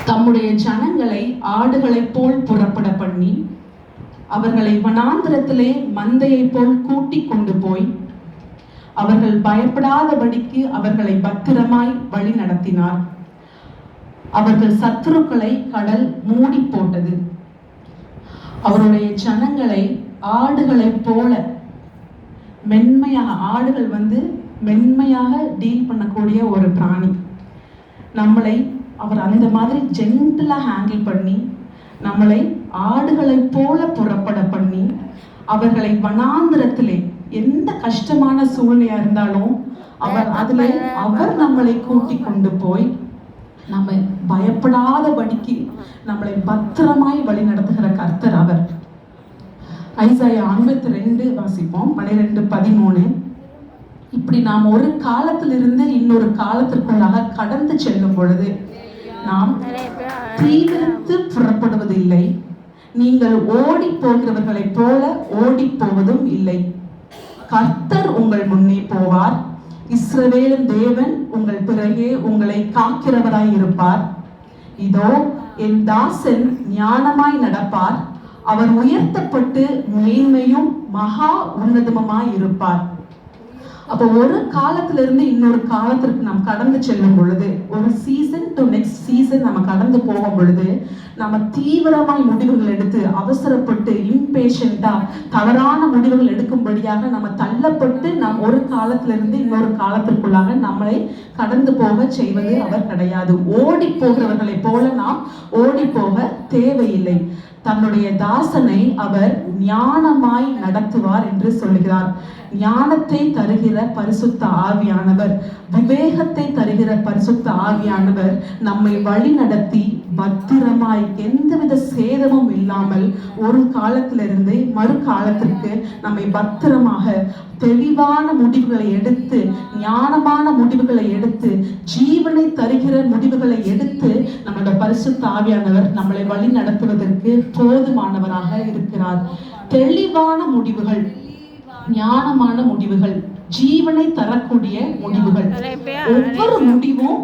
தம்முடைய ஜனங்களை ஆடுகளைப் போல் புறப்பட பண்ணி அவர்களை வனாந்திரத்திலே மந்தையை போல் கூட்டிக் கொண்டு போய் அவர்கள் பயப்படாதபடிக்கு அவர்களை பத்திரமாய் வழி நடத்தினார். அவர்கள் சத்துருக்களை கடல் மூடி போட்டது. அவருடைய ஜனங்களை ஆடுகளைப் போல மென்மையாக, ஆடுகள் மென்மையாக டீல் பண்ணக்கூடிய ஒரு பிராணி. நம்மளை அவர் அந்த மாதிரி ஜென்டிலா ஹேண்டில் பண்ணி நம்மளை ஆடுகளைப் போல புறப்பட பண்ணி அவர்களை வனாந்திரத்திலே எந்த கஷ்டமான சூழ்நிலையா இருந்தாலும் அவர் நம்மளை கூட்டி கொண்டு போய் நம்ம பயப்படாதபடிக்கு நம்மளை பத்திரமாய் வழி நடத்துகிற கர்த்தர் அவர். ஐசாயா 52 வாசிப்போம், 12-13. இப்படி நாம் ஒரு காலத்திலிருந்து இன்னொரு காலத்திற்குள்ளாக கடந்து செல்லும் பொழுது நாம் தீவிரத்து புறப்படுவதில்லை, நீங்கள் ஓடி போகிறவர்களைப் போல ஓடி போவதும் இல்லை. கர்த்தர் உங்கள் முன்னே போவார், இஸ்ரவேலின் தேவன் உங்கள் பிறகே உங்களை காக்கிறவராய் இருப்பார். இதோ என் தாசன் ஞானமாய் நடப்பார், அவர் உயர்த்தப்பட்டு மேன்மையும் மகா உன்னதமாய் இருப்பார். அப்போ ஒரு காலத்திலிருந்து இன்னொரு காலத்திற்கு நாம் கடந்து செல்லும் பொழுது, ஒரு சீசன் டு நெக்ஸ்ட் சீசன் நம்ம கடந்து போகும் பொழுது, நம்ம தீவிரமாய் முடிவுகள் எடுத்து அவசரப்பட்டு இம்பேஷண்டா தவறான முடிவுகள் எடுக்கும்படியாக நம்ம தள்ளப்பட்டு நாம் ஒரு காலத்திலிருந்து இன்னொரு காலத்திற்குள்ளாக நம்மளை கடந்து போக செய்வது அவர் கிடையாது. ஓடி போகிறவர்களை போல நாம் ஓடி போக தேவையில்லை. தன்னுடைய தாசனை அவர் ஞானமாய் நடத்துவார் என்று சொல்கிறார். ஞானத்தை தருகிற பரிசுத்த ஆவியானவர், விவேகத்தை தருகிற பரிசுத்த ஆவியானவர் நம்மை வழி நடத்தி பத்திரமாய் எந்தவித சேதமும் இல்லாமல் ஒரு காலத்திலிருந்து மறு காலத்திற்கு நம்மை பத்திரமாக தெளிவான முடிவுகளை எடுத்து, ஞானமான முடிவுகளை எடுத்து, ஜீவனை தருகிற முடிவுகளை எடுத்து நம்மளோட பரிசுத்த ஆவியானவர் நம்மளை வழி நடத்துவதற்கு போதுமானவராக இருக்கிறார். தெளிவான முடிவுகள், ஞானமான முடிவுகள், ஜீவனை தரக்கூடிய முடிவுகள், ஒவ்வொரு முடிவும்